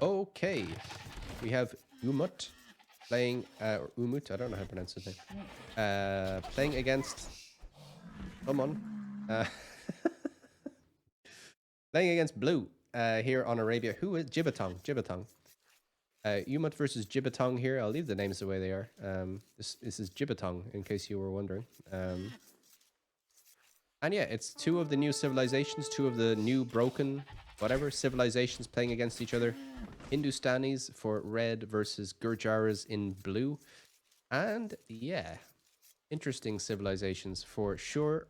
Okay, we have Umut playing, or Umut, I don't know how to pronounce his name. Playing against someone. Playing against Blue here on Arabia. Who is Jibatong? Jibatong. Umut versus Jibatong here. I'll leave the names the way they are. This is Jibatong, in case you were wondering. And yeah, it's two of the new civilizations, two of the new broken, whatever, civilizations playing against each other. Hindustanis for red versus Gurjaras in blue. And yeah, interesting civilizations for sure.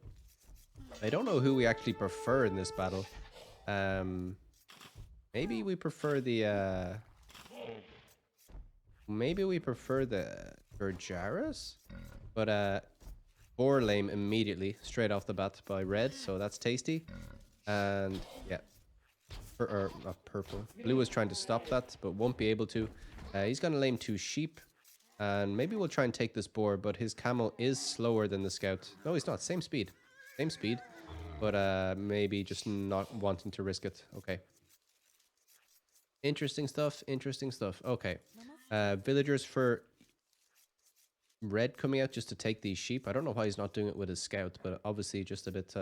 I don't know who we actually prefer in this battle. Maybe we prefer the Gurjaras, but boar lame immediately straight off the bat by red, so that's tasty. And yeah, or not purple. Blue is trying to stop that, but won't be able to. He's gonna lame 2 sheep, and maybe we'll try and take this boar, but his camel is slower than the scout. No, he's not. Same speed, but maybe just not wanting to risk it. Okay. Interesting stuff. Interesting stuff. Okay. Villagers for red coming out just to take these sheep. I don't know why he's not doing it with his scout, but obviously just a bit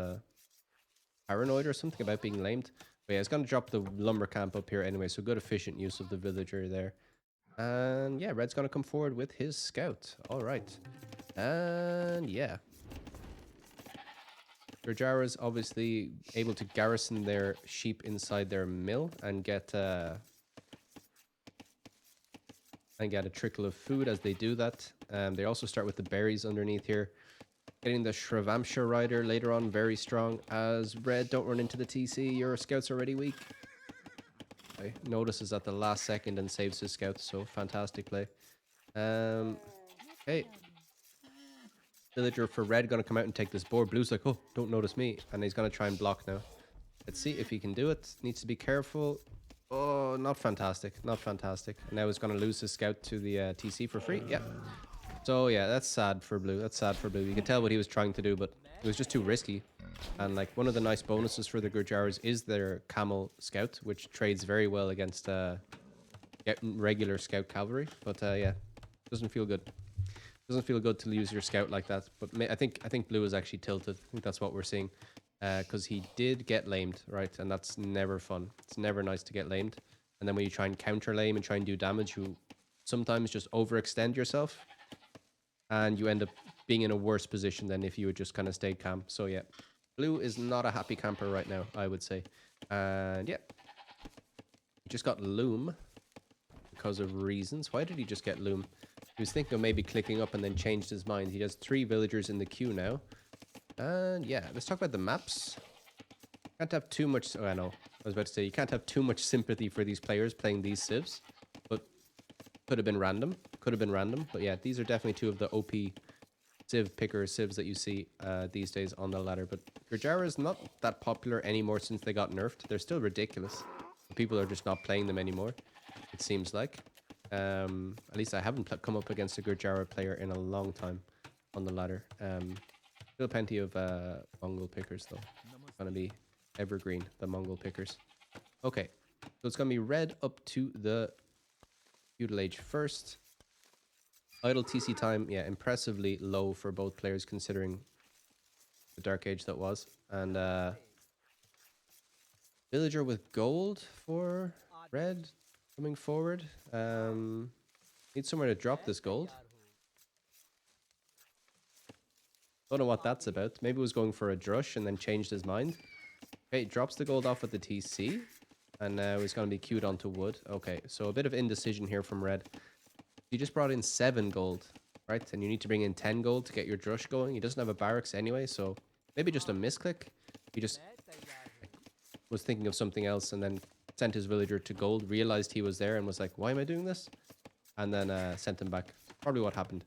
paranoid or something about being lamed. But yeah, he's going to drop the lumber camp up here anyway, so good efficient use of the villager there. And yeah, red's going to come forward with his scout. All right. And yeah. Gurjaras obviously able to garrison their sheep inside their mill and get a trickle of food as they do that. They also start with the berries underneath here. Getting the Shravamsha rider later on, very strong. As red, don't run into the TC. Your scout's already weak. Okay, notices at the last second and saves his scout. So fantastic play. Okay. Villager for red gonna come out and take this board. Blue's like, oh, don't notice me, and he's gonna try and block now. Let's see if he can do it. Needs to be careful. Oh, not fantastic. Not fantastic. And now he's going to lose his scout to the TC for free. Yeah. So, yeah, that's sad for blue. That's sad for blue. You can tell what he was trying to do, but it was just too risky. And, like, one of the nice bonuses for the Gurjaras is their camel scout, which trades very well against regular scout cavalry. But, yeah, doesn't feel good. Doesn't feel good to lose your scout like that. But I think blue is actually tilted. I think that's what we're seeing. Because he did get lamed, right? And that's never fun. It's never nice to get lamed. And then when you try and counter lame and try and do damage, you sometimes just overextend yourself. And you end up being in a worse position than if you had just kind of stayed calm. So yeah, blue is not a happy camper right now, I would say. And yeah, he just got loom because of reasons. Why did he just get loom? He was thinking of maybe clicking up and then changed his mind. He has 3 villagers in the queue now. And yeah, let's talk about the maps. Can't have too much. Oh, I know. I was about to say you can't have too much sympathy for these players playing these civs, but could have been random. Could have been random. But yeah, these are definitely 2 of the OP civ picker civs that you see these days on the ladder. But Gurjara is not that popular anymore since they got nerfed. They're still ridiculous. People are just not playing them anymore. It seems like. At least I haven't come up against a Gurjara player in a long time on the ladder. Still plenty of Mongol pickers though. It's gonna be evergreen, the Mongol pickers. Okay, so it's gonna be red up to the feudal age first. Idle TC time, yeah, impressively low for both players considering the dark age that was. And villager with gold for red coming forward. Need somewhere to drop this gold. Don't know what that's about. Maybe it was going for a drush and then changed his mind. Okay, drops the gold off at the TC. And now he's going to be queued onto wood. Okay, so a bit of indecision here from red. He just brought in 7 gold, right? And you need to bring in 10 gold to get your drush going. He doesn't have a barracks anyway, so maybe just a misclick. He just was thinking of something else and then sent his villager to gold, realized he was there and was like, why am I doing this? And then sent him back. Probably what happened.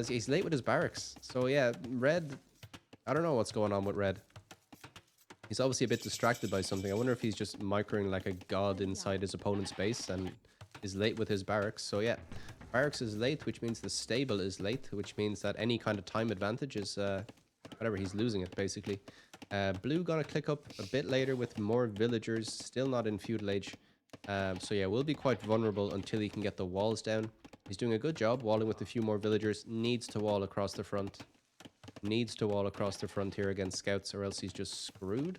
He's late with his barracks. So yeah, red, I don't know what's going on with red. He's obviously a bit distracted by something. I wonder if he's just microing like a god inside his opponent's base and is late with his barracks. So yeah, barracks is late, which means the stable is late, which means that any kind of time advantage is, whatever, he's losing it basically. Blue gonna click up a bit later with more villagers, still not in feudal age. So yeah, we'll be quite vulnerable until he can get the walls down. He's doing a good job walling with a few more villagers. Needs to wall across the front. Needs to wall across the front here against scouts, or else he's just screwed.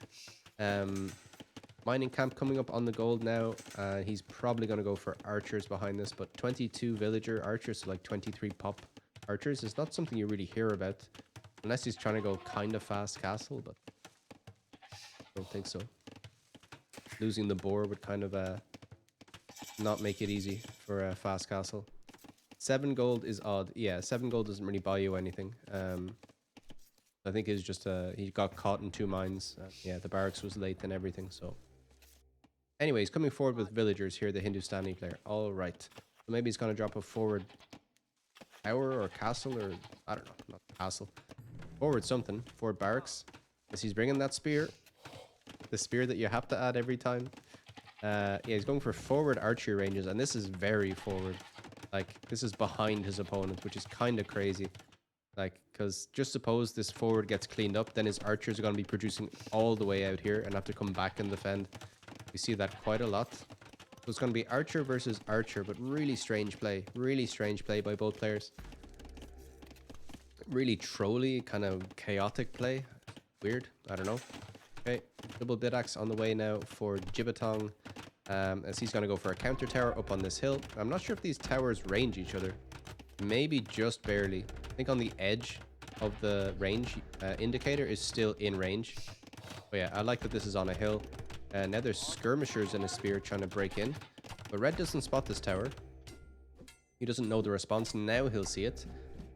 Mining camp coming up on the gold now. He's probably going to go for archers behind this, but 22 villager archers, so like 23 pop archers, is not something you really hear about. Unless he's trying to go kind of fast castle, but I don't think so. Losing the boar would kind of not make it easy for a fast castle. 7 gold is odd. Yeah, 7 gold doesn't really buy you anything. I think it's just he got caught in 2 mines. Yeah, the barracks was late and everything. So, anyways, coming forward with villagers here, the Hindustani player. All right, so maybe he's gonna drop a forward tower or castle, or I don't know, not castle, forward something, forward barracks. As he's bringing that spear, the spear that you have to add every time. Yeah, he's going for forward archery ranges, and this is very forward. Like, this is behind his opponent, which is kind of crazy. Like, because just suppose this forward gets cleaned up, then his archers are going to be producing all the way out here and have to come back and defend. We see that quite a lot. So it's going to be archer versus archer, but really strange play. Really strange play by both players. Really trolly, kind of chaotic play. Weird. I don't know. Okay, double bit axe on the way now for Jibatong. As he's going to go for a counter tower up on this hill. I'm not sure if these towers range each other. Maybe just barely. I think on the edge of the range indicator is still in range. But yeah, I like that this is on a hill. Now there's skirmishers in a spear trying to break in. But red doesn't spot this tower. He doesn't know the response. Now he'll see it.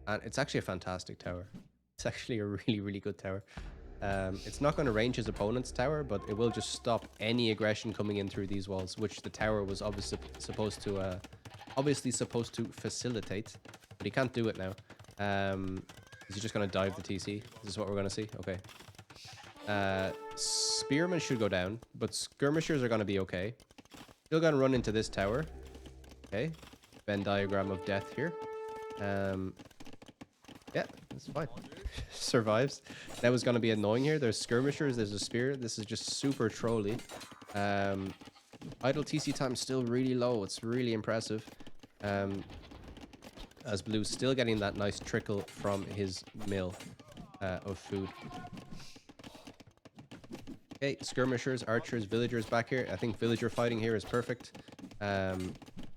And it's actually a fantastic tower. It's actually a really, really good tower. It's not going to range his opponent's tower, but it will just stop any aggression coming in through these walls, which the tower was obviously supposed to facilitate, but he can't do it now. Is he just going to dive the TC? Is this what we're going to see? Okay. Spearmen should go down, but skirmishers are going to be okay. Still going to run into this tower. Okay. Venn diagram of death here. Yeah, that's fine. Survives. That was going to be annoying here. There's skirmishers, there's a spear. This is just super trolly. Idle TC time still really low. It's really impressive. As Blue's still getting that nice trickle from his mill of food. Okay, skirmishers, archers, villagers back here. I think villager fighting here is perfect.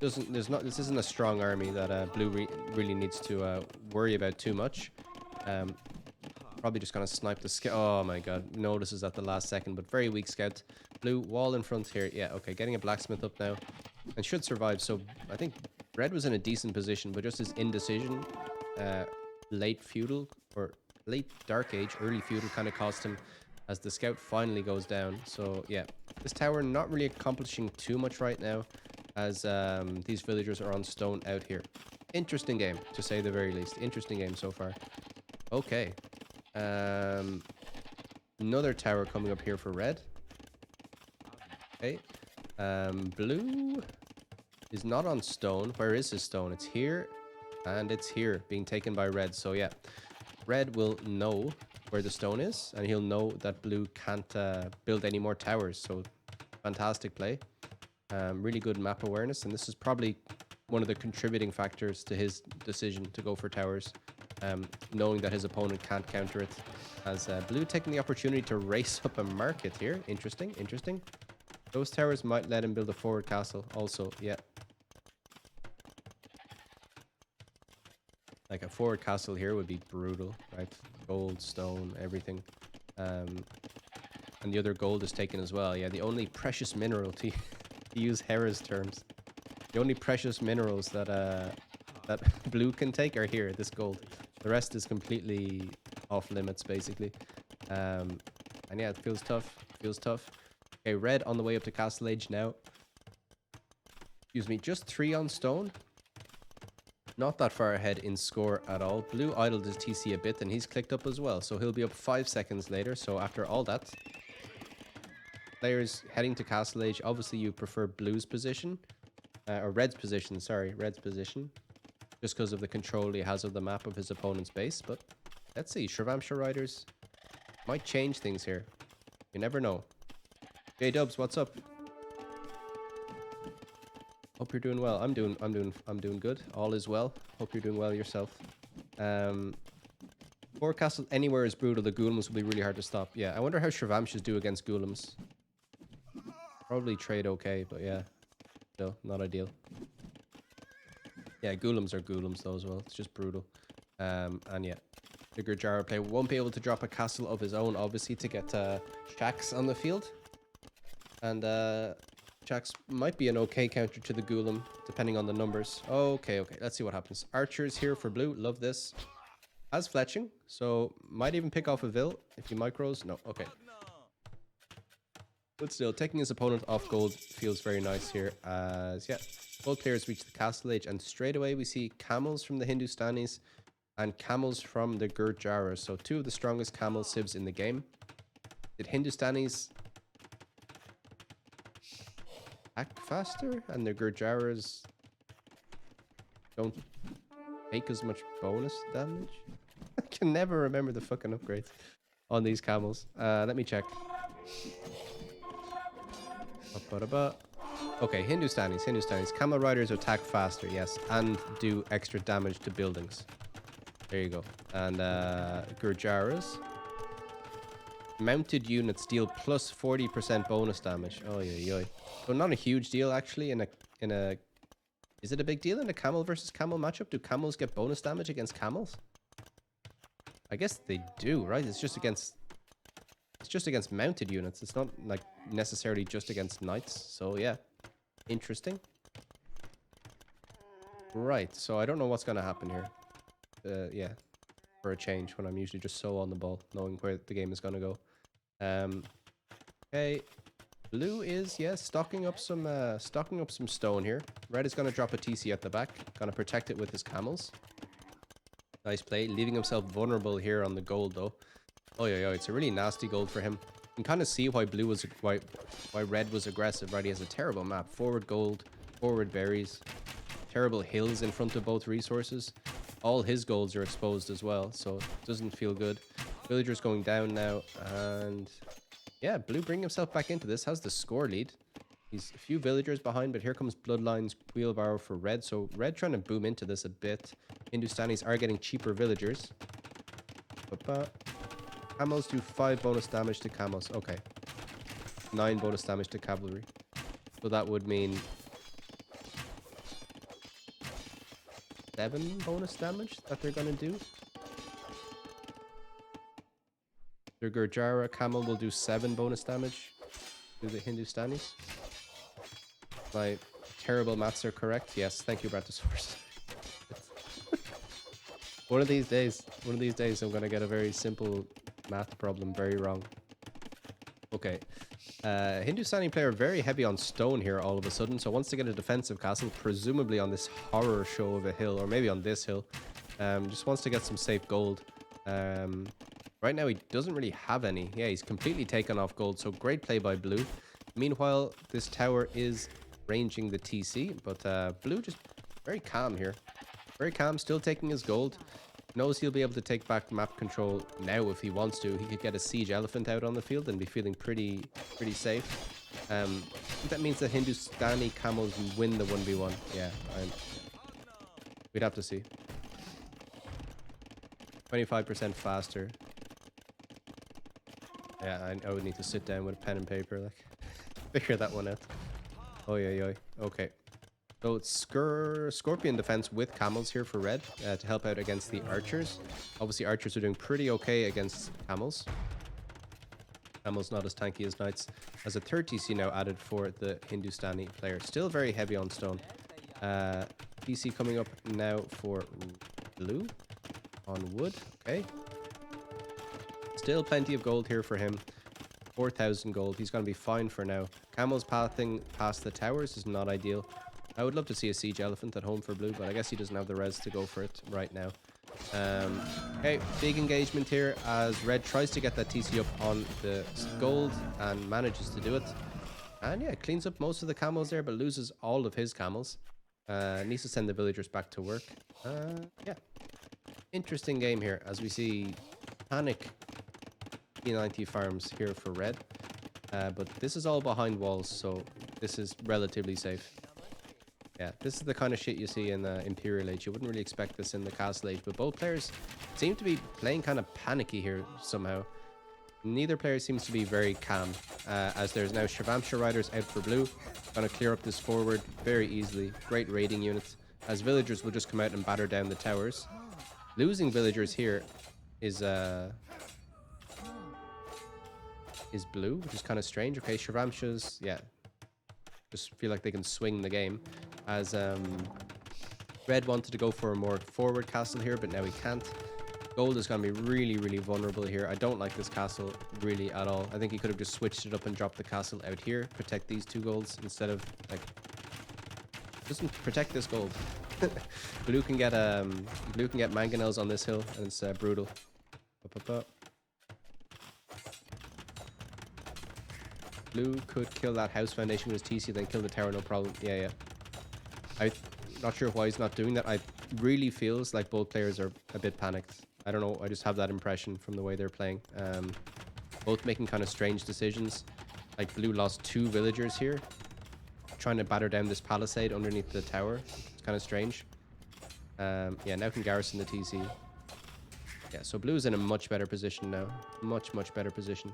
This isn't a strong army that Blue really needs to worry about too much. Probably just gonna snipe the scout. Oh my god, notices at the last second, but very weak scout. Blue wall in front here. Yeah, okay, getting a blacksmith up now and should survive. So I think red was in a decent position, but just his indecision, late feudal or late dark age, early feudal kind of cost him as the scout finally goes down. So yeah, this tower not really accomplishing too much right now, as these villagers are on stone out here. Interesting game, to say the very least. Interesting game so far. Okay. Another tower coming up here for red. Okay. Blue is not on stone. Where is his stone? It's here, and it's here, being taken by red. So yeah, red will know where the stone is, and he'll know that blue can't build any more towers. So fantastic play. Really good map awareness, and this is probably one of the contributing factors to his decision to go for towers, knowing that his opponent can't counter it. As blue taking the opportunity to race up a market here. Interesting, interesting. Those towers might let him build a forward castle also. Yeah, like a forward castle here would be brutal, right? Gold, stone, everything. And the other gold is taken as well. Yeah, the only precious mineral, to use Hera's terms, the only precious minerals that that blue can take are here, this gold. The rest is completely off limits, basically. And yeah, it feels tough. Feels tough. Okay, red on the way up to Castle Age now. Excuse me, just 3 on stone. Not that far ahead in score at all. Blue idled his TC a bit, and he's clicked up as well. So he'll be up 5 seconds later. So after all that, players heading to Castle Age, obviously you prefer blue's position. Or red's position, sorry. Red's position. Just because of the control he has of the map of his opponent's base. But let's see. Shravamsha Riders might change things here. You never know. J-Dubs, what's up? Hope you're doing well. I'm doing good. All is well. Hope you're doing well yourself. Forecastle anywhere is brutal. The Ghoulems will be really hard to stop. Yeah, I wonder how Shravamshas do against Ghoulems. Probably trade okay, but yeah, still not ideal. Yeah, Ghoulems are Ghoulems though as well. It's just brutal. And yeah, the Gurjara player won't be able to drop a castle of his own, obviously, to get Shax on the field. And Shax might be an okay counter to the Ghoulam, depending on the numbers. Okay, let's see what happens. Archers here for blue. Love this. Has fletching, so might even pick off a Vil if he micros. No, okay. But still, taking his opponent off gold feels very nice here, as yeah, both players reach the castle age, and straight away we see camels from the Hindustanis and camels from the Gurjaras. So two of the strongest camel civs in the game. Did Hindustanis act faster, and the Gurjaras don't take as much bonus damage? I can never remember the fucking upgrades on these camels. Let me check. Okay, Hindustanis. Camel riders attack faster, yes, and do extra damage to buildings. There you go. And Gurjaras. Mounted units deal plus 40% bonus damage. Oh yeah. So not a huge deal actually in a is it a big deal in a camel versus camel matchup? Do camels get bonus damage against camels? I guess they do, right? It's just against mounted units. It's not like necessarily just against knights. So yeah. Interesting. Right, so I don't know what's gonna happen here. Yeah. For a change when I'm usually just so on the ball, knowing where the game is gonna go. Okay. Blue is, yeah, stocking up some stone here. Red is gonna drop a TC at the back, gonna protect it with his camels. Nice play, leaving himself vulnerable here on the gold though. Oh yeah, it's a really nasty gold for him. You can kind of see why blue was why red was aggressive, right? He has a terrible map. Forward gold, forward berries, terrible hills in front of both resources. All his golds are exposed as well, so it doesn't feel good. Villagers going down now, and yeah, blue bringing himself back into this, has the score lead. He's a few villagers behind, but here comes Bloodline's wheelbarrow for red. So red trying to boom into this a bit. Hindustanis are getting cheaper villagers. Camels do 5 bonus damage to camels. Okay. 9 bonus damage to cavalry. So that would mean 7 bonus damage that they're going to do. Their Gurjara camel will do 7 bonus damage to the Hindustanis. My terrible maths are correct. Yes, thank you, Bratosaurus. One of these days, I'm going to get a very simple math problem very wrong. Okay. Hindustani player very heavy on stone here all of a sudden. So wants to get a defensive castle, presumably on this horror show of a hill, or maybe on this hill. Just wants to get some safe gold. Right now he doesn't really have any. Yeah, he's completely taken off gold. So great play by blue. Meanwhile, this tower is ranging the TC, but blue just very calm here. Very calm, still taking his gold. Knows he'll be able to take back map control now if he wants to. He could get a siege elephant out on the field and be feeling pretty safe. I think that means that Hindustani camels win the 1v1. Yeah, we'd have to see. 25% faster. Yeah, I would need to sit down with a pen and paper, like, figure that one out. Oh yeah. Okay. So it's Scorpion defense with camels here for red to help out against the archers. Obviously, archers are doing pretty okay against camels. Camels not as tanky as knights. As a third TC now added for the Hindustani player. Still very heavy on stone. TC coming up now for blue on wood. Okay. Still plenty of gold here for him. 4,000 gold. He's going to be fine for now. Camels pathing past the towers is not ideal. I would love to see a siege elephant at home for blue, but I guess he doesn't have the res to go for it right now. Okay, big engagement here as red tries to get that TC up on the gold and manages to do it. And yeah, cleans up most of the camels there, but loses all of his camels. Needs to send the villagers back to work. Yeah, interesting game here as we see panic T90 farms here for red. But this is all behind walls, so this is relatively safe. Yeah, this is the kind of shit you see in the Imperial Age. You wouldn't really expect this in the Castle Age, but both players seem to be playing kind of panicky here somehow. Neither player seems to be very calm, as there's now Shravamsha Riders out for blue. Gonna clear up this forward very easily. Great raiding units, as villagers will just come out and batter down the towers. Losing villagers here is blue, which is kind of strange. Okay, Shravamshas, yeah, just feel like they can swing the game. As red wanted to go for a more forward castle here, but now he can't. Gold is going to be really, really vulnerable here. I don't like this castle really at all. I think he could have just switched it up and dropped the castle out here, protect these 2 golds instead of like, doesn't protect this gold. Blue can get mangonels on this hill, and it's brutal. Blue could kill that house foundation with his TC, then kill the tower, no problem. Yeah. I'm not sure why he's not doing that. I really feels like both players are a bit panicked. I don't know. I just have that impression from the way they're playing. Both making kind of strange decisions. Like blue lost 2 villagers here, trying to batter down this palisade underneath the tower. It's kind of strange. Yeah, now can garrison the TC. Yeah, so blue is in a much better position now. Much better position.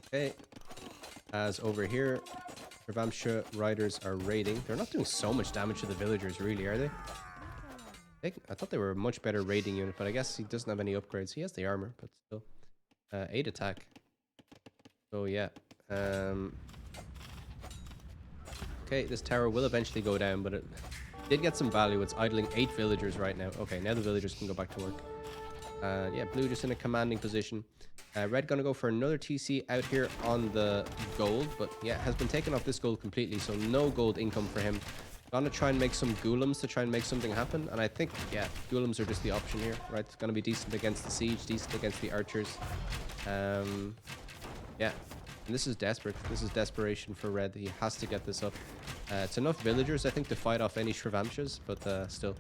Okay. As over here, Shravamsha Riders are raiding. They're not doing so much damage to the villagers, really, are they? I thought they were a much better raiding unit, but I guess he doesn't have any upgrades. He has the armor, but still. 8 attack. So, yeah. Okay, this tower will eventually go down, but it did get some value. It's idling 8 villagers right now. Okay, now the villagers can go back to work. Yeah, blue just in a commanding position. Red gonna go for another TC out here on the gold, but yeah, has been taken off this gold completely, so no gold income for him. Gonna try and make some ghoulems to try and make something happen, and I think, yeah, ghoulems are just the option here, right? It's gonna be decent against the siege, decent against the archers. Yeah, and this is desperate. This is desperation for red. He has to get this up. It's enough villagers, I think, to fight off any Shravamshas, but still.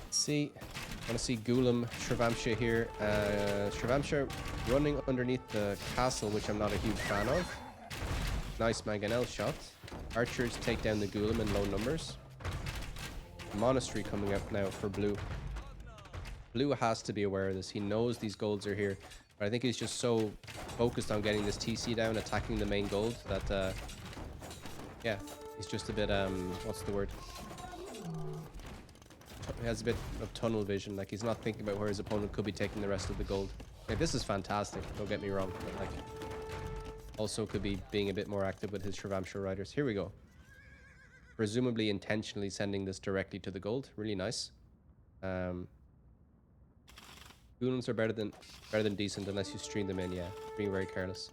See, I want to see Ghoulam Shravamsha here. Shravamsha running underneath the castle, which I'm not a huge fan of. Nice mangonel shot. Archers take down the Ghoulam in low numbers. Monastery coming up now for blue. Blue has to be aware of this. He knows these golds are here, but I think he's just so focused on getting this TC down, attacking the main gold, that yeah, he's just a bit what's the word? He has a bit of tunnel vision, like he's not thinking about where his opponent could be taking the rest of the gold. Like, this is fantastic, don't get me wrong, but like also could be being a bit more active with his Shravamsha Riders. Here we go. Presumably intentionally sending this directly to the gold. Really nice. Goons are better than decent unless you stream them in, yeah. Being very careless.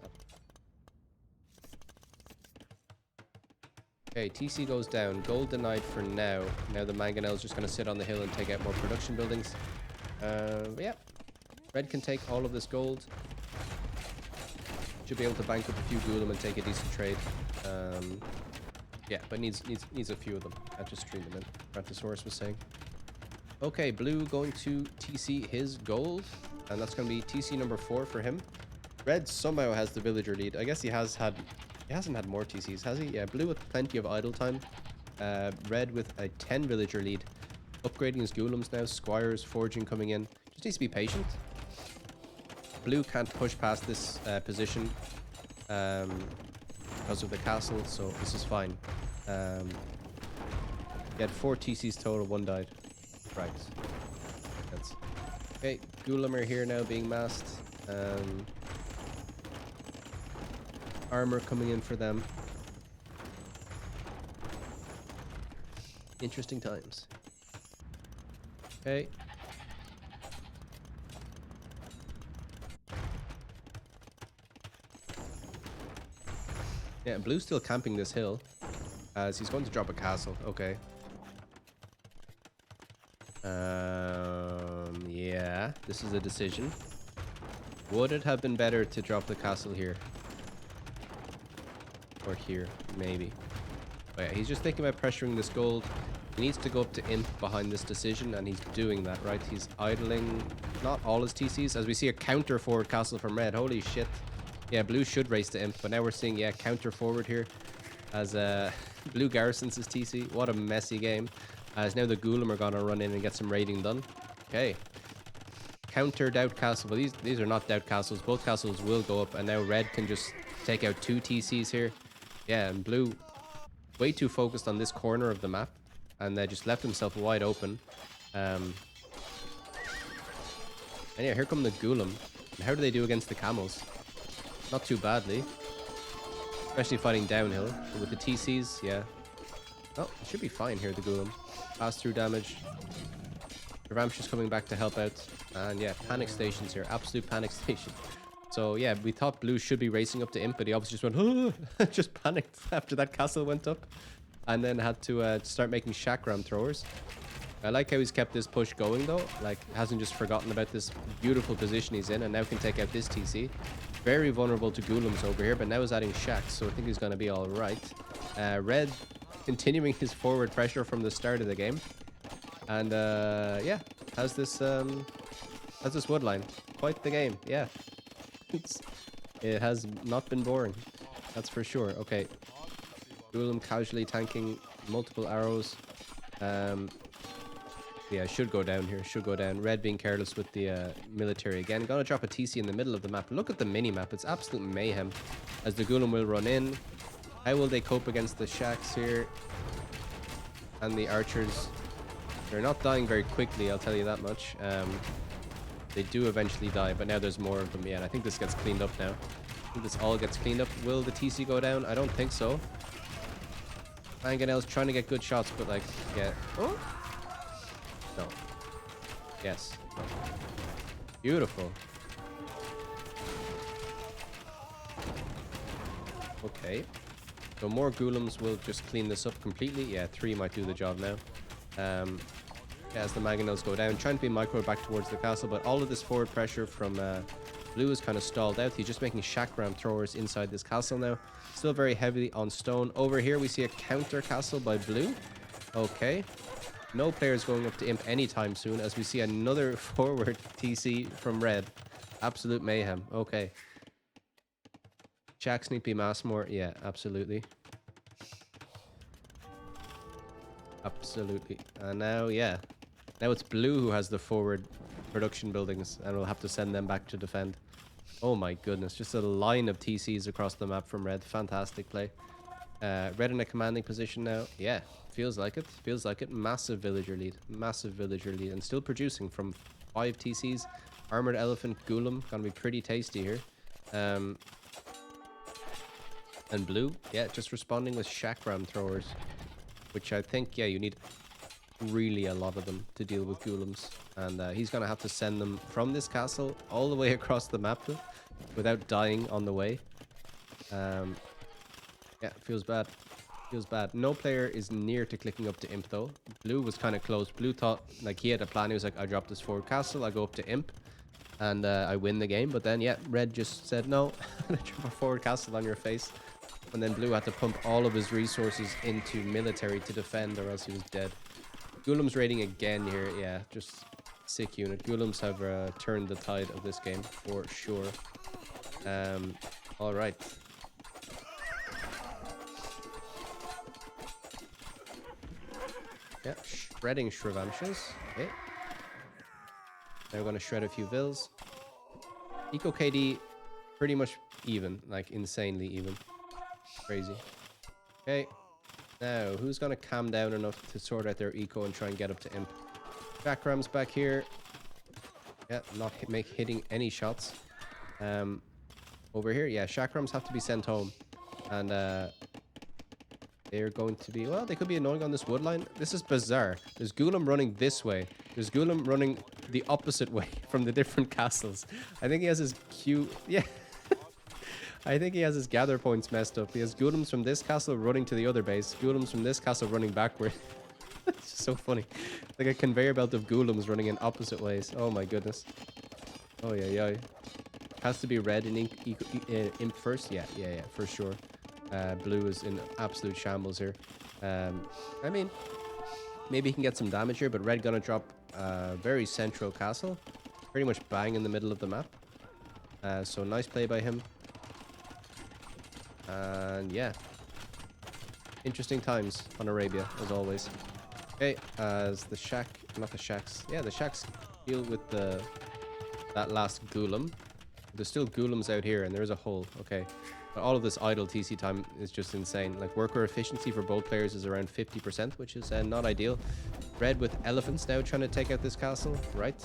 Okay, TC goes down. Gold denied for now. Now the mangonel is just going to sit on the hill and take out more production buildings. But yeah, red can take all of this gold. Should be able to bank up a few Ghoulam and take a decent trade. Yeah, but needs a few of them. I just stream them in. Brontosaurus was saying. Okay, blue going to TC his gold, and that's going to be TC number 4 for him. Red somehow has the villager lead. I guess he hasn't had more TCs, has he? Yeah, blue with plenty of idle time. Red with a 10 villager lead. Upgrading his Ghoulems now. Squires, forging coming in. Just needs to be patient. Blue can't push past this position because of the castle, so this is fine. He had 4 TCs total, 1 died. Right. That's okay. Ghoulam are here now being masked. Armor coming in for them. Interesting times. Okay. Yeah, blue's still camping this hill as he's going to drop a castle. Okay. Yeah, this is a decision. Would it have been better to drop the castle here? Or here, maybe. But yeah, he's just thinking about pressuring this gold. He needs to go up to imp behind this decision, and he's doing that, right? He's idling not all his TCs, as we see a counter forward castle from red. Holy shit. Yeah, blue should race the imp, but now we're seeing, yeah, counter forward here as blue garrisons his TC. What a messy game. As now the Ghoulam are going to run in and get some raiding done. Okay. Counter Doubt Castle. Well, these are not Doubt Castles. Both castles will go up, and now red can just take out 2 TCs here. Yeah, and blue way too focused on this corner of the map, and they just left himself wide open. And yeah, here come the Ghoulam. And how do they do against the camels? Not too badly. Especially fighting downhill. But with the TCs, yeah. Oh, it should be fine here, the Ghoulam. Pass-through damage. Ramsh's coming back to help out. And yeah, panic stations here. Absolute panic station. So yeah, we thought blue should be racing up to imp, but he obviously just went, oh! Just panicked after that castle went up. And then had to start making chakram throwers. I like how he's kept this push going though. Like, hasn't just forgotten about this beautiful position he's in, and now can take out this TC. Very vulnerable to Ghoulam's over here, but now he's adding shacks, so I think he's going to be all right. Red continuing his forward pressure from the start of the game. And yeah, has this wood line. Quite the game, yeah. It has not been boring, that's for sure. Okay, Ghoulam casually tanking multiple arrows. Yeah, should go down here. Should go down. Red being careless with the military again. Gonna drop a TC in the middle of the map. Look at the mini-map. It's absolute mayhem. As the Ghoulam will run in. How will they cope against the shacks here? And the archers. They're not dying very quickly, I'll tell you that much. They do eventually die, but now there's more of them. Yeah, and I think this gets cleaned up now. I think this all gets cleaned up. Will the TC go down? I don't think so. Mangonel's trying to get good shots, but like, yeah. Oh! No. Yes. No. Beautiful. Okay. So more Ghoulams will just clean this up completely. Yeah, 3 might do the job now. Yeah, as the Mangonels go down, trying to be micro back towards the castle, but all of this forward pressure from blue is kind of stalled out. He's just making chakram throwers inside this castle now. Still very heavily on stone. Over here we see a counter castle by blue. Okay. No players going up to imp anytime soon, as we see another forward TC from red. Absolute mayhem. Okay. Jacks need to be mass more. Yeah, absolutely. Absolutely. And now, yeah. Now it's blue who has the forward production buildings, and we'll have to send them back to defend. Oh my goodness. Just a line of TCs across the map from red. Fantastic play. Red in a commanding position now. Yeah. Feels like it. Feels like it. Massive villager lead. Massive villager lead. And still producing from 5 TCs. Armored Elephant Ghoulam. Gonna be pretty tasty here. And blue. Yeah, just responding with chakram throwers. Which I think, yeah, you need really a lot of them to deal with Ghoulams. And he's gonna have to send them from this castle all the way across the map without dying on the way. Yeah, feels bad. Feels bad. No player is near to clicking up to imp though. Blue was kind of close. Blue thought like he had a plan. He was like, I drop this forward castle, I go up to imp, and I win the game. But then yeah, red just said no. I'm gonna drop a forward castle on your face. And then blue had to pump all of his resources into military to defend, or else he was dead. Ghoulam's raiding again here. Yeah, just sick unit. Ghoulam's have turned the tide of this game for sure. All right. Yeah, shredding Shrivanshas. Okay. Now we're going to shred a few vills. Eco KD, pretty much even. Like, insanely even. Crazy. Okay. Now, who's going to calm down enough to sort out their eco and try and get up to imp? Chakram's back here. Yeah, not hitting any shots. Over here, yeah, Chakrams have to be sent home. And, they're going to be... Well, they could be annoying on this wood line. This is bizarre. There's Ghoulam running this way. There's Ghoulam running the opposite way from the different castles. I think he has his Q... Yeah. I think he has his gather points messed up. He has Ghoulams from this castle running to the other base. Ghoulam's from this castle running backward. It's just so funny. Like a conveyor belt of Ghoulam's running in opposite ways. Oh my goodness. Oh yeah, yeah. Has to be red in imp first. Yeah, for sure. Blue is in absolute shambles here. I mean, maybe he can get some damage here, but red gonna drop a very central castle. Pretty much bang in the middle of the map. So nice play by him. And yeah, interesting times on Arabia, as always. Okay, as the shack, not the shacks, yeah, the shacks deal with that last golem. There's still golems out here, and there is a hole. Okay, but all of this idle TC time is just insane. Like, worker efficiency for both players is around 50%, which is not ideal. Red with elephants now trying to take out this castle, right?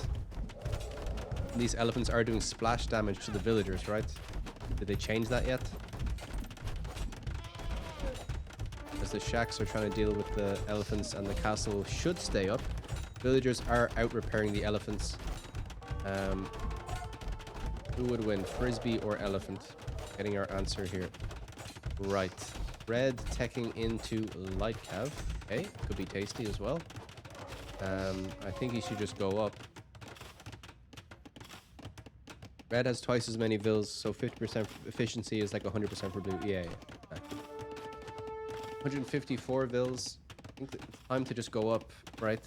And these elephants are doing splash damage to the villagers, right? Did they change that yet? As the shacks are trying to deal with the elephants, and the castle should stay up. Villagers are out repairing the elephants. Who would win, frisbee or elephant? Getting our answer here. Right. Red teching into light cav. Okay, could be tasty as well. I think he should just go up. Red has twice as many vills, so 50% efficiency is like 100% for blue. Yeah, exactly. 154 vills. I think it's time to just go up, right?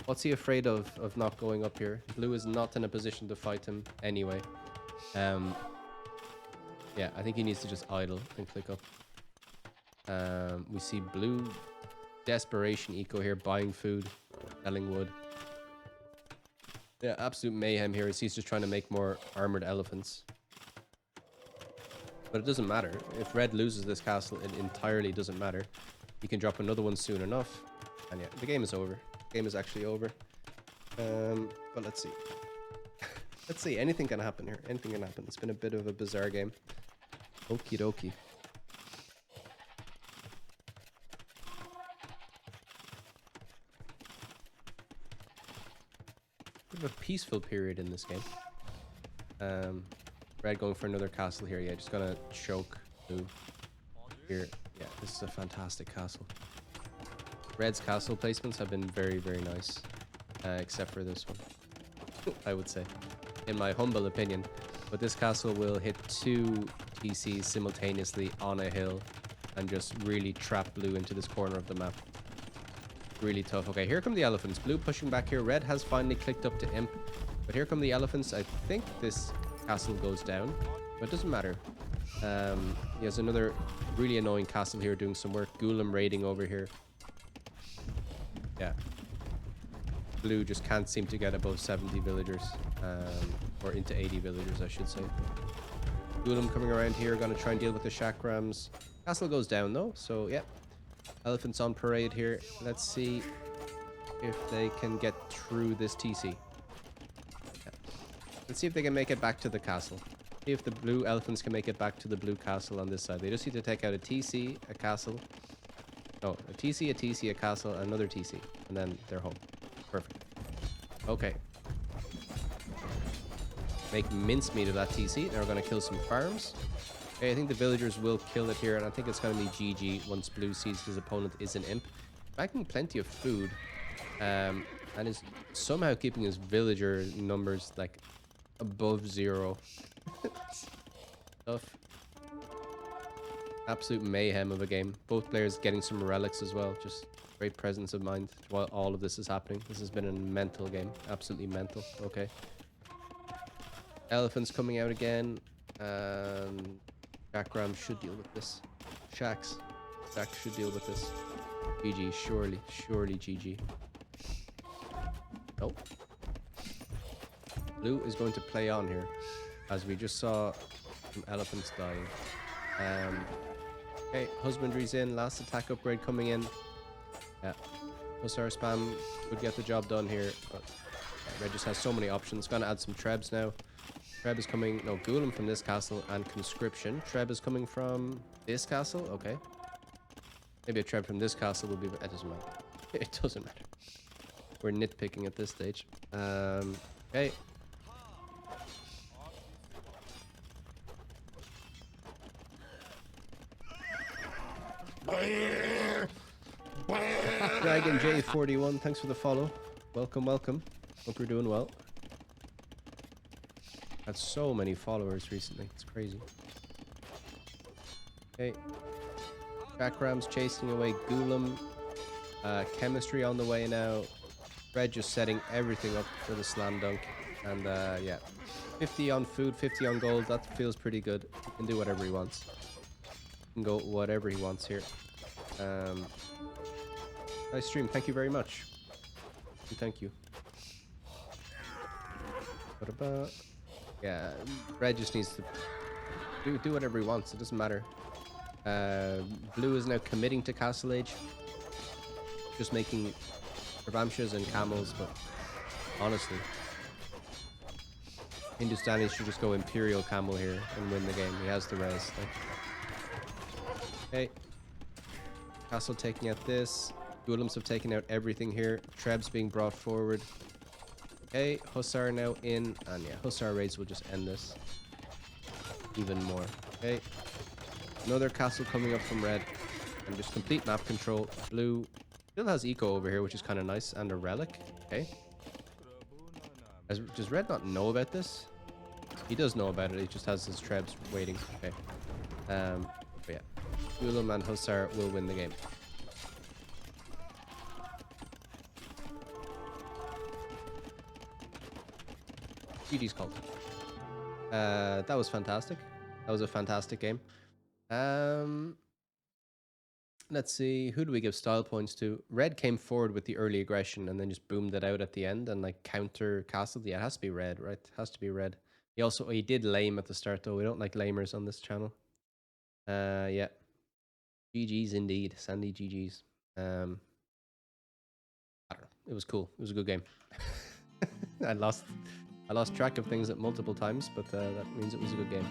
What's he afraid of not going up here? Blue is not in a position to fight him anyway. Yeah, I think he needs to just idle and click up. We see blue desperation eco here, buying food, selling wood. Yeah, absolute mayhem here. He's just trying to make more armored elephants. But it doesn't matter. If red loses this castle, it entirely doesn't matter. He can drop another one soon enough. And yeah, the game is over. Game is actually over. But let's see. Let's see. Anything can happen here. Anything can happen. It's been a bit of a bizarre game. Okie dokie. Bit of a peaceful period in this game. Red going for another castle here. Yeah, just gonna choke blue here. Yeah, this is a fantastic castle. Red's castle placements have been very, very nice. Except for this one, I would say, in my humble opinion. But this castle will hit 2 TCs simultaneously on a hill and just really trap blue into this corner of the map. Really tough. Okay, here come the elephants. Blue pushing back here. Red has finally clicked up to imp. But here come the elephants. I think this castle goes down. But it doesn't matter. He has another really annoying castle here doing some work. Golem raiding over here. Yeah. Blue just can't seem to get above 70 villagers. Or into 80 villagers, I should say. Golem coming around here. Gonna try and deal with the chakrams. Castle goes down though. So, yeah. Elephants on parade here. Let's see if they can get through this TC. Yeah. Let's see if they can make it back to the castle. See if the blue elephants can make it back to the blue castle on this side. They just need to take out a TC, a castle. Oh, a TC, a castle, another TC. And then they're home. Perfect. Okay. Make mincemeat of that TC. Now we're going to kill some farms. Okay, I think the villagers will kill it here. And I think it's going to be GG once blue sees his opponent is an imp. Backing plenty of food. And is somehow keeping his villager numbers like above 0. Tough. Absolute mayhem of a game. Both players getting some relics as well. Just great presence of mind while all of this is happening. This has been a mental game. Absolutely mental. Okay. Elephants coming out again. Chakram should deal with this. Shacks should deal with this. GG. Surely GG. Nope. Blue is going to play on here, as we just saw some elephants dying. Okay, husbandry's in. Last attack upgrade coming in. Yeah, Hussar spam would get the job done here, but yeah, Red just has so many options. Gonna add some trebs now. Treb is coming. No, Golem from this castle and conscription. Treb is coming from this castle. Okay. Maybe a Treb from this castle will be. It doesn't matter. It doesn't matter. We're nitpicking at this stage. Okay. Dragon J41, thanks for the follow. Welcome. Hope you're doing well. Had so many followers recently. It's crazy. Okay. Chakrams chasing away Golem. Chemistry on the way now. Red just setting everything up for the slam dunk. And yeah. 50 on food, 50 on gold. That feels pretty good. He can do whatever he wants. can go whatever he wants here. Nice stream. Thank you very much. Thank you. What about... Yeah, red just needs to do whatever he wants. It doesn't matter. Blue is now committing to Castle Age. Just making Ravamshas and camels, but honestly, Hindustanis should just go Imperial Camel here and win the game. He has the res. Okay. Castle taking out this. Golems have taken out everything here. Trebs being brought forward. Okay, Hussar now in. And yeah, Hussar raids will just end this. Even more. Okay. Another castle coming up from red. And just complete map control. Blue still has eco over here, which is kind of nice. And a relic. Okay. Does red not know about this? He does know about it. He just has his trebs waiting. Okay. But yeah. Golem and Hussar will win the game. GG's called. That was fantastic. That was a fantastic game. Let's see. Who do we give style points to? Red came forward with the early aggression and then just boomed it out at the end and like counter castled. Yeah, it has to be red, right? It has to be red. He did lame at the start though. We don't like lamers on this channel. Yeah. GG's indeed. Sandy GG's. I don't know. It was cool. It was a good game. I lost track of things at multiple times, but that means it was a good game.